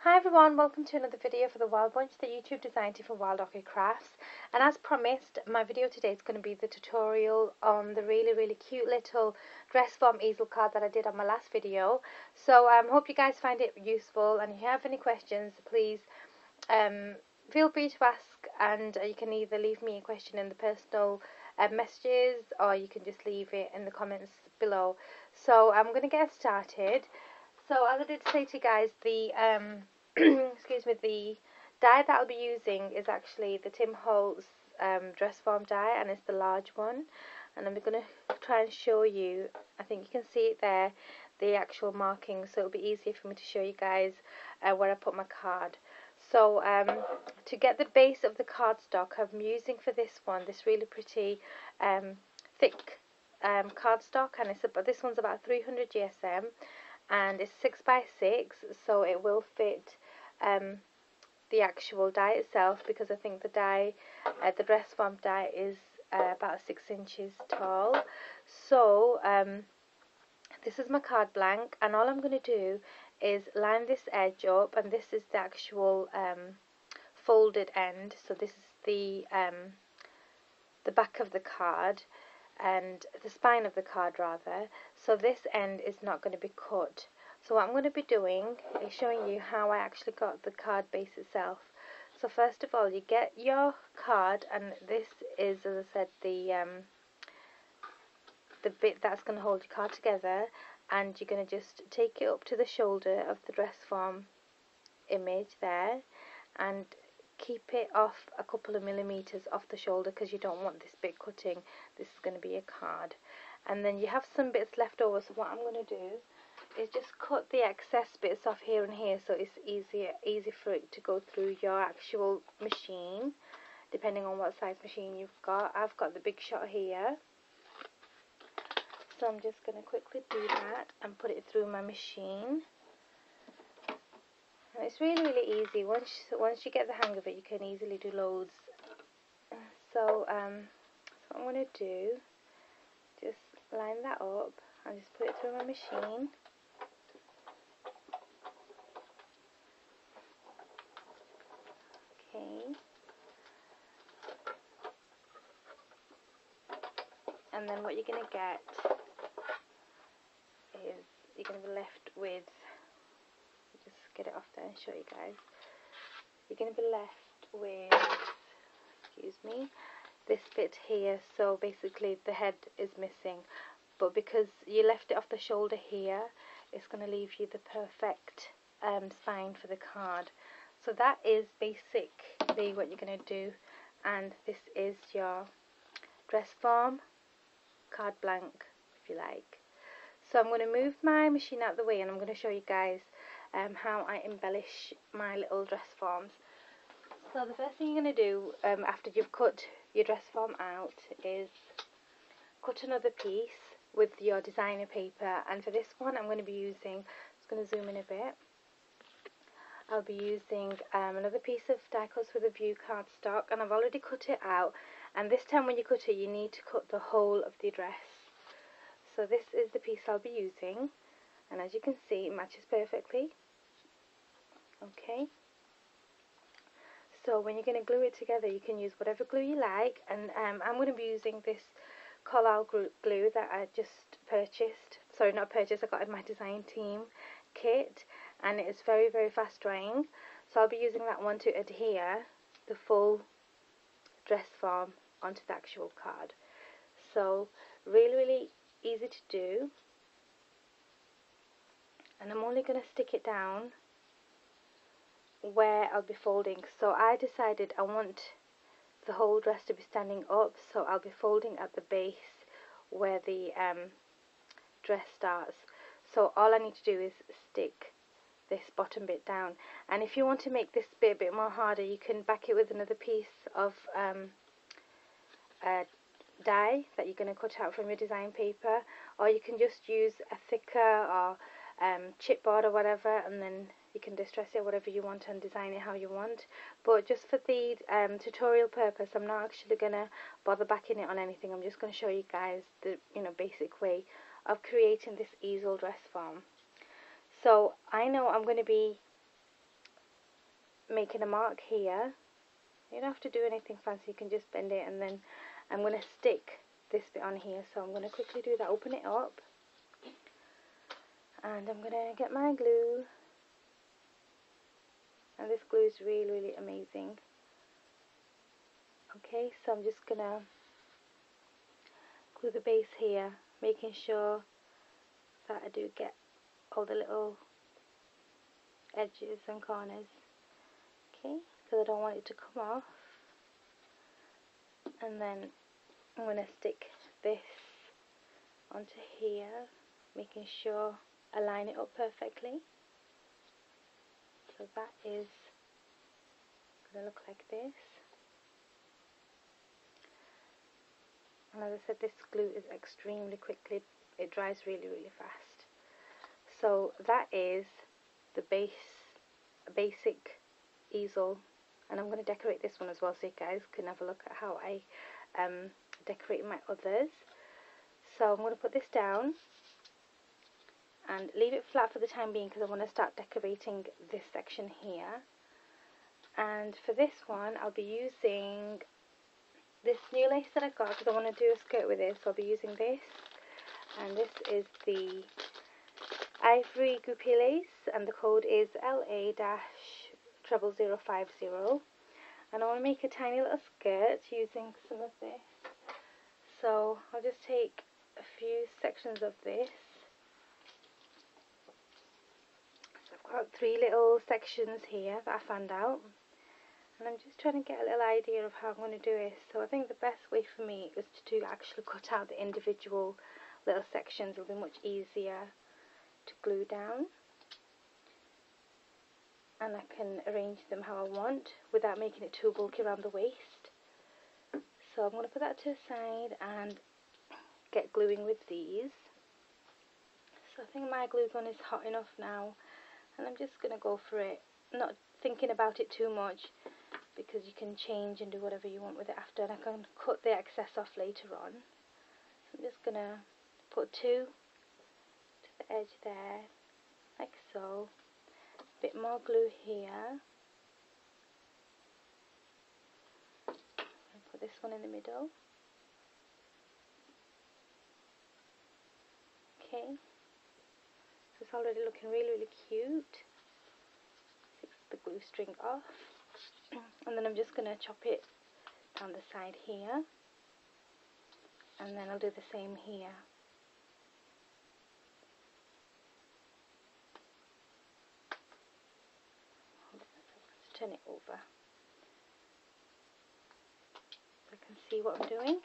Hi everyone, welcome to another video for the Wild Bunch, the YouTube design team for Wild Orchid Crafts. And as promised, my video today is going to be the tutorial on the really cute little dress form easel card that I did on my last video. So I hope you guys find it useful, and if you have any questions, please feel free to ask, and you can either leave me a question in the personal messages, or you can just leave it in the comments below. So I'm going to get started. So as I did say to you guys, the excuse me, the die that I'll be using is actually the Tim Holtz dress form die, and it's the large one. And I'm going to try and show you, I think you can see it there, the actual markings, so it'll be easier for me to show you guys where I put my card. So to get the base of the cardstock, I'm using for this one this really pretty thick cardstock, and this one's about 300 GSM, and it's 6 by 6, so it will fit the actual die itself, because I think the die, the dress form die, is about 6 inches tall. So this is my card blank, and all I'm going to do is line this edge up, and this is the actual folded end. So this is the back of the card, and the spine of the card rather. So this end is not going to be cut. So what I'm going to be doing is showing you how I actually got the card base itself. So first of all, you get your card, and this is, as I said, the bit that's going to hold your card together, and you're going to just take it up to the shoulder of the dress form image there, and keep it off a couple of millimeters off the shoulder, because you don't want this bit cutting. This is going to be a card. And then you have some bits left over, so what I'm going to do is just cut the excess bits off here and here, so it's easy for it to go through your actual machine, depending on what size machine you've got. I've got the Big Shot here, so I'm just going to quickly do that and put it through my machine. And it's really easy. Once you get the hang of it, you can easily do loads. So what I'm going to do, just line that up and just put it through my machine. Okay. And then what you're going to get is you're going to be left with, just get it off there and show you guys. You're going to be left with, excuse me, this bit here. So basically the head is missing, but because you left it off the shoulder here, it's going to leave you the perfect spine for the card. So that is basically what you're going to do, and this is your dress form card blank, if you like. So I'm going to move my machine out of the way, and I'm going to show you guys how I embellish my little dress forms. So the first thing you're going to do after you've cut your dress form out is cut another piece with your designer paper, and for this one I'm going to be using, just going to zoom in a bit, I'll be using another piece of die cuts with a view cardstock, and I've already cut it out, and this time when you cut it you need to cut the whole of the dress. So this is the piece I'll be using, and as you can see, it matches perfectly. Okay, so when you're going to glue it together, you can use whatever glue you like, and I'm going to be using this collall glue that I just purchased, sorry, not purchased, I got in my design team kit, and it's very fast drying. So I'll be using that one to adhere the full dress form onto the actual card. So really easy to do, and I'm only going to stick it down where I'll be folding. So I decided I want the whole dress to be standing up, so I'll be folding at the base where the dress starts. So all I need to do is stick this bottom bit down, and if you want to make this bit a bit more harder, you can back it with another piece of die that you're going to cut out from your design paper, or you can just use a thicker or chipboard or whatever, and then you can distress it whatever you want and design it how you want. But just for the tutorial purpose, I'm not actually going to bother backing it on anything. I'm just going to show you guys the basic way of creating this easel dress form. So I know I'm going to be making a mark here. You don't have to do anything fancy, you can just bend it, and then I'm going to stick this bit on here. So I'm going to quickly do that, open it up, and I'm going to get my glue, and this glue is really, really amazing. Okay, so I'm just going to glue the base here, making sure that I do get all the little edges and corners, okay, because I don't want it to come off. And then I'm going to stick this onto here, making sure I line it up perfectly. So that is going to look like this. And as I said, this glue is extremely quickly, it dries really, really fast. So that is the basic easel, and I'm going to decorate this one as well, so you guys can have a look at how I decorate my others. So I'm going to put this down and leave it flat for the time being, because I want to start decorating this section here. And for this one, I'll be using this new lace that I got, because I want to do a skirt with this. So I'll be using this, and this is the ivory guipure lace, and the code is LA-00050. And I want to make a tiny little skirt using some of this. So I'll just take a few sections of this. So I've got 3 little sections here that I found out, and I'm just trying to get a little idea of how I'm going to do it. So I think the best way for me is to actually cut out the individual little sections. It'll be much easier to glue down, and I can arrange them how I want without making it too bulky around the waist. So I'm going to put that to the side and get gluing with these. So I think my glue gun is hot enough now, and I'm just going to go for it, not thinking about it too much, because you can change and do whatever you want with it after, and I can cut the excess off later on. So I'm just going to put 2 to the edge there, like so. A bit more glue here. Put this one in the middle. Okay, so it's already looking really, really cute. Take the glue string off, and then I'm just going to chop it down the side here, and then I'll do the same here. Let's turn it over so I can see what I'm doing.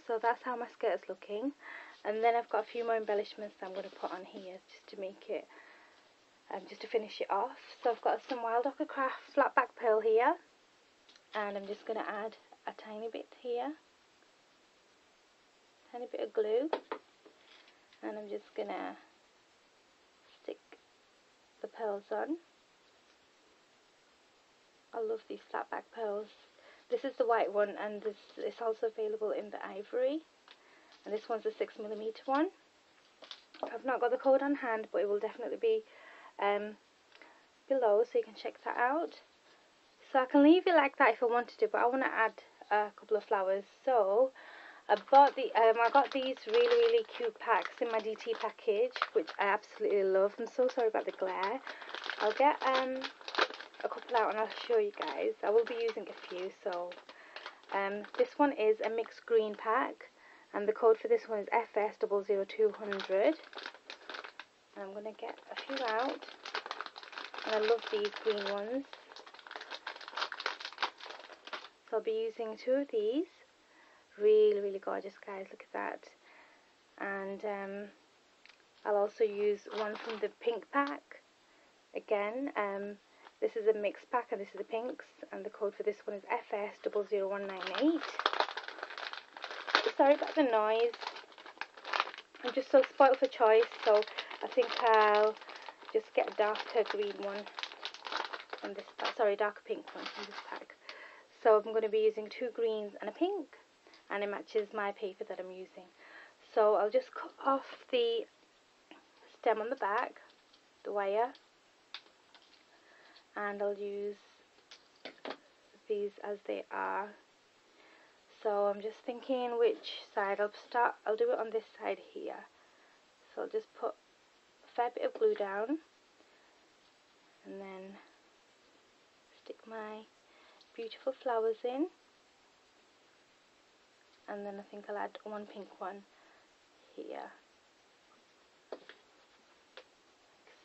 So that's how my skirt is looking, and then I've got a few more embellishments that I'm going to put on here just to make it, just to finish it off. So I've got some Wild Ochre Craft flat back pearl here, and I'm just going to add a tiny bit here, tiny bit of glue, and I'm just going to stick the pearls on. I love these flat back pearls. This is the white one, and this is also available in the ivory, and this one's a 6mm one. I've not got the code on hand, but it will definitely be below, so you can check that out. So I can leave it like that if I wanted to, but I want to add a couple of flowers. So I got these really, really cute packs in my DT package, which I absolutely love. I'm so sorry about the glare. I'll get a couple out and I'll show you guys. I will be using a few. So this one is a mixed green pack, and the code for this one is FS00200. And I'm going to get a few out, and I love these green ones. So I'll be using 2 of these. Really, really gorgeous, guys, look at that. And I'll also use one from the pink pack. Again, this is a mixed pack, and this is the pinks, and the code for this one is FS00198. Sorry about the noise. I'm just so spoiled for choice, so I think I'll just get a darker green one from this pack. Sorry, darker pink one from this pack. So I'm going to be using 2 greens and a pink, and it matches my paper that I'm using. So I'll just cut off the stem on the back, the wire, and I'll use these as they are. So I'm just thinking which side I'll do it on this side here. So I'll just put a fair bit of glue down and then stick my beautiful flowers in, and then I think I'll add one pink one here, like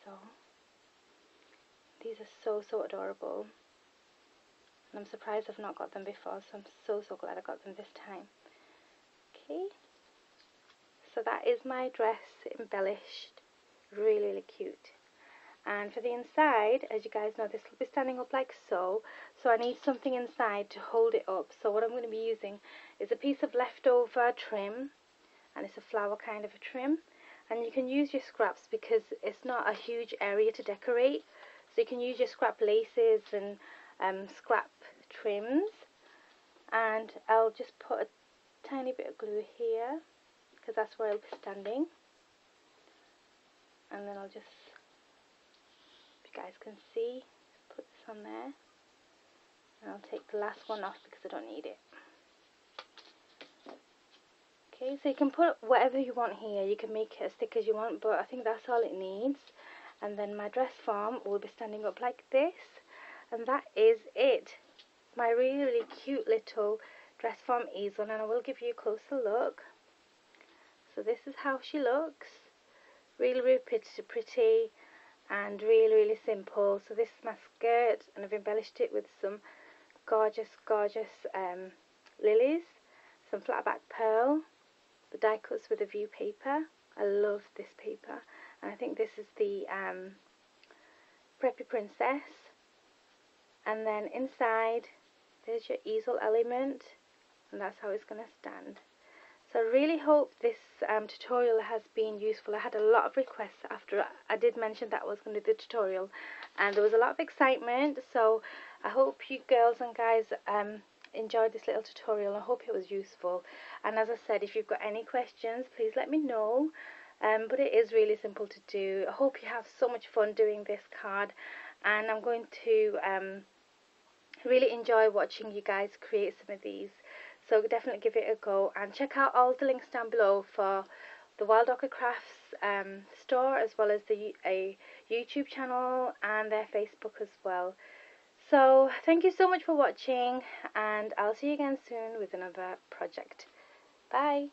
so. These are so adorable, and I'm surprised I've not got them before, so I'm so glad I got them this time. Okay, so that is my dress embellished, really cute. And for the inside, as you guys know, this will be standing up like so. So I need something inside to hold it up. So what I'm going to be using is a piece of leftover trim, and it's a flower kind of a trim. And you can use your scraps because it's not a huge area to decorate. So you can use your scrap laces and scrap trims. And I'll just put a tiny bit of glue here because that's where I'll be standing. And then I'll just, you guys can see, put this on there, and I'll take the last one off because I don't need it. Okay, so you can put whatever you want here, you can make it as thick as you want, but I think that's all it needs. And then my dress form will be standing up like this, and that is it. My really cute little dress form easel, and I will give you a closer look. So this is how she looks, really pretty and really simple. So this is my skirt, and I've embellished it with some gorgeous lilies, some flat back pearl, the die cuts with a view paper. I love this paper, and I think this is the Preppy Princess. And then inside there's your easel element, and that's how it's going to stand. So I really hope this tutorial has been useful. I had a lot of requests after I did mention that I was going to do the tutorial, and there was a lot of excitement. So I hope you girls and guys enjoyed this little tutorial. I hope it was useful. And as I said, if you've got any questions, please let me know. But it is really simple to do. I hope you have so much fun doing this card, and I'm going to really enjoy watching you guys create some of these. So definitely give it a go, and check out all the links down below for the Wild Orchid Crafts store, as well as a YouTube channel and their Facebook as well. So thank you so much for watching, and I'll see you again soon with another project. Bye.